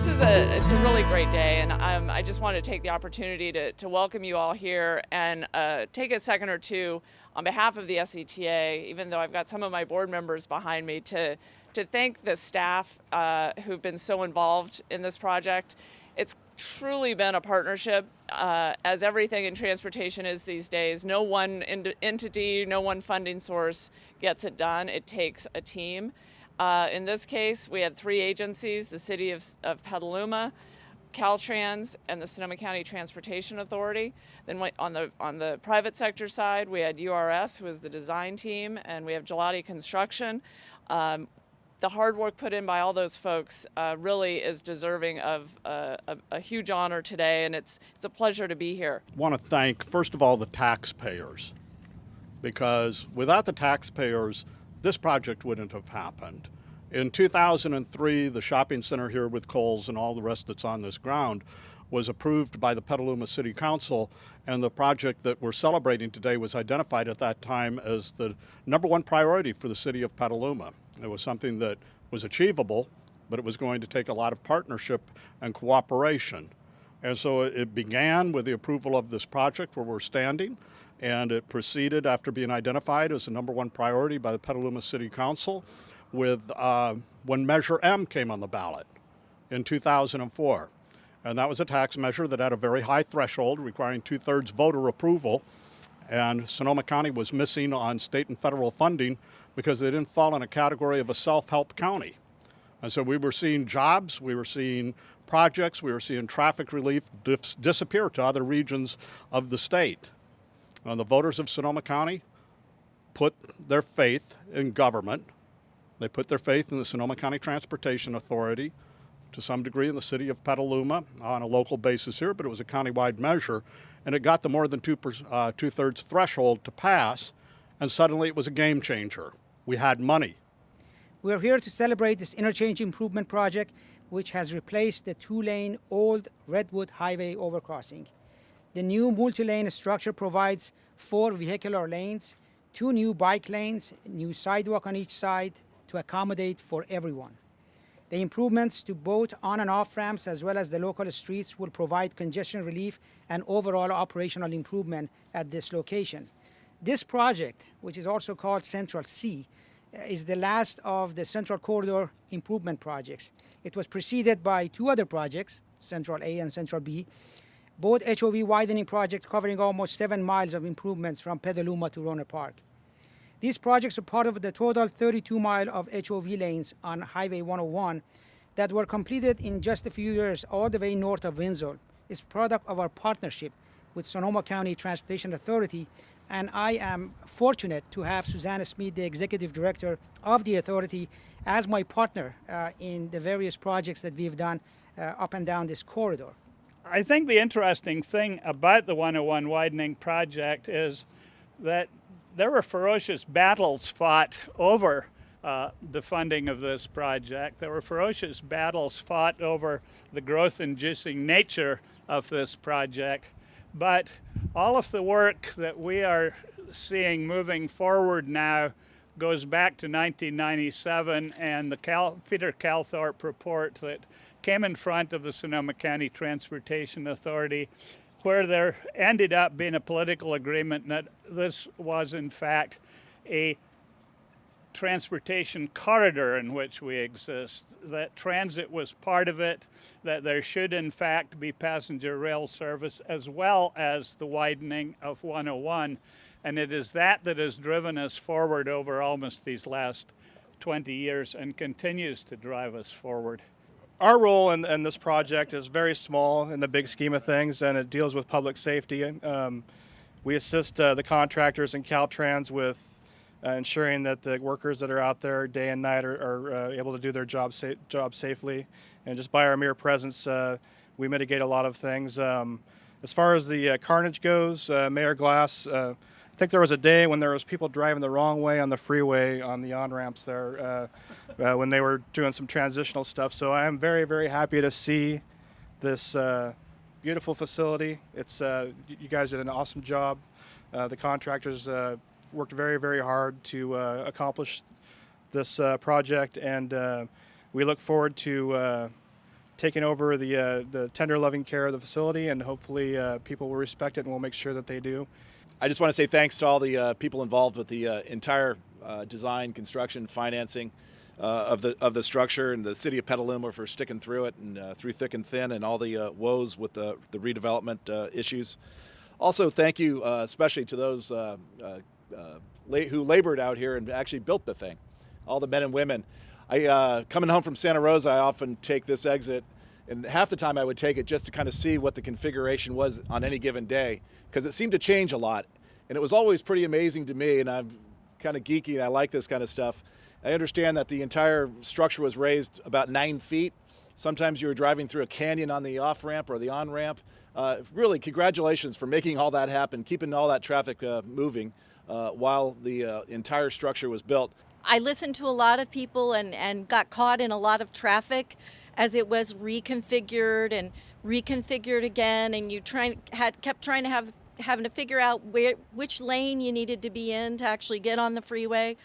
It's a really great day, and I just wanted to take the opportunity to welcome you all here and take a second or two on behalf of the SETA, even though I've got some of my board members behind me, to thank the staff who've been so involved in this project. It's truly been a partnership, as everything in transportation is these days. No one entity, no one funding source gets it done. It takes a team. In this case, we had three agencies: the City of Petaluma, Caltrans, and the Sonoma County Transportation Authority. Then on the private sector side, we had URS, who was the design team, and we have Gelati Construction. The hard work put in by all those folks really is deserving of a huge honor today, and it's a pleasure to be here. I want to thank, first of all, the taxpayers, because without the taxpayers, this project wouldn't have happened. In 2003, the shopping center here with Kohl's and all the rest that's on this ground was approved by the Petaluma City Council, and the project that we're celebrating today was identified at that time as the #1 priority for the city of Petaluma. It was something that was achievable, but it was going to take a lot of partnership and cooperation. And so it began with the approval of this project where we're standing, and it proceeded after being identified as the #1 priority by the Petaluma City Council with when Measure M came on the ballot in 2004. And that was a tax measure that had a very high threshold requiring 2/3 voter approval. And Sonoma County was missing on state and federal funding because they didn't fall in a category of a self-help county. And so we were seeing jobs, we were seeing projects, we were seeing traffic relief disappear to other regions of the state. And the voters of Sonoma County put their faith in government. They put their faith in the Sonoma County Transportation Authority, to some degree in the city of Petaluma on a local basis here, but it was a countywide measure, and it got the more than 2/3 threshold to pass, and suddenly it was a game changer. We had money. We're here to celebrate this interchange improvement project, which has replaced the 2-lane old Redwood Highway overcrossing. The new multi-lane structure provides 4 vehicular lanes, 2 new bike lanes, new sidewalk on each side to accommodate for everyone. The improvements to both on and off ramps as well as the local streets will provide congestion relief and overall operational improvement at this location. This project, which is also called Central C, is the last of the Central Corridor improvement projects. It was preceded by 2 other projects, Central A and Central B, both HOV widening projects covering almost 7 miles of improvements from Petaluma to Rohnert Park. These projects are part of the total 32-mile of HOV lanes on Highway 101 that were completed in just a few years all the way north of Windsor. It's product of our partnership with Sonoma County Transportation Authority, and I am fortunate to have Susanna Smith, the Executive Director of the Authority, as my partner in the various projects that we've done up and down this corridor. I think the interesting thing about the 101 widening project is that there were ferocious battles fought over the funding of this project. There were ferocious battles fought over the growth-inducing nature of this project. But all of the work that we are seeing moving forward now goes back to 1997 and the Peter Calthorpe report that came in front of the Sonoma County Transportation Authority, where there ended up being a political agreement that this was in fact a transportation corridor in which we exist, that transit was part of it, that there should in fact be passenger rail service as well as the widening of 101. And it is that has driven us forward over almost these last 20 years and continues to drive us forward. Our role in this project is very small in the big scheme of things, and it deals with public safety. We assist the contractors and Caltrans with ensuring that the workers that are out there day and night are able to do their job safely. And just by our mere presence, we mitigate a lot of things. As far as the carnage goes, Mayor Glass, I think there was a day when there was people driving the wrong way on the freeway on the on-ramps there when they were doing some transitional stuff. So I am very, very happy to see this beautiful facility. It's you guys did an awesome job. The contractors worked very, very hard to accomplish this project, and we look forward to taking over the tender loving care of the facility, and hopefully people will respect it, and we'll make sure that they do. I just want to say thanks to all the people involved with the entire design, construction, financing of the structure, and the city of Petaluma for sticking through it and through thick and thin, and all the woes with the redevelopment issues. Also, thank you especially to those who labored out here and actually built the thing, all the men and women. Coming home from Santa Rosa, I often take this exit, and half the time I would take it just to kind of see what the configuration was on any given day, because it seemed to change a lot. And it was always pretty amazing to me, and I'm kind of geeky and I like this kind of stuff. I understand that the entire structure was raised about 9 feet. Sometimes you were driving through a canyon on the off-ramp or the on-ramp. Really, congratulations for making all that happen, keeping all that traffic moving while the entire structure was built. I listened to a lot of people and got caught in a lot of traffic as it was reconfigured and reconfigured again, and you kept trying to having to figure out which lane you needed to be in to actually get on the freeway.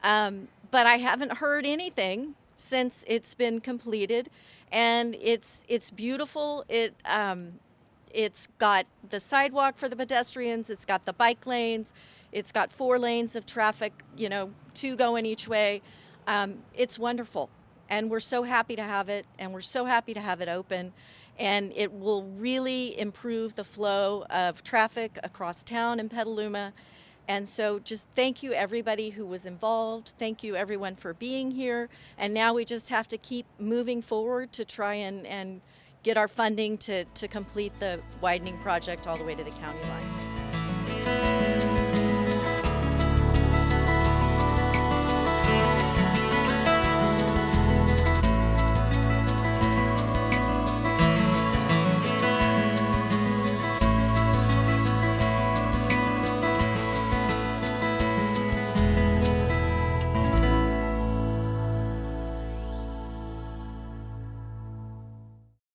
But I haven't heard anything since it's been completed, and it's beautiful. It's got the sidewalk for the pedestrians. It's got the bike lanes. It's got 4 lanes of traffic, 2 going each way. It's wonderful, and we're so happy to have it, and we're so happy to have it open. And it will really improve the flow of traffic across town in Petaluma. And so just thank you everybody who was involved. Thank you everyone for being here. And now we just have to keep moving forward to try and get our funding to complete the widening project all the way to the county line.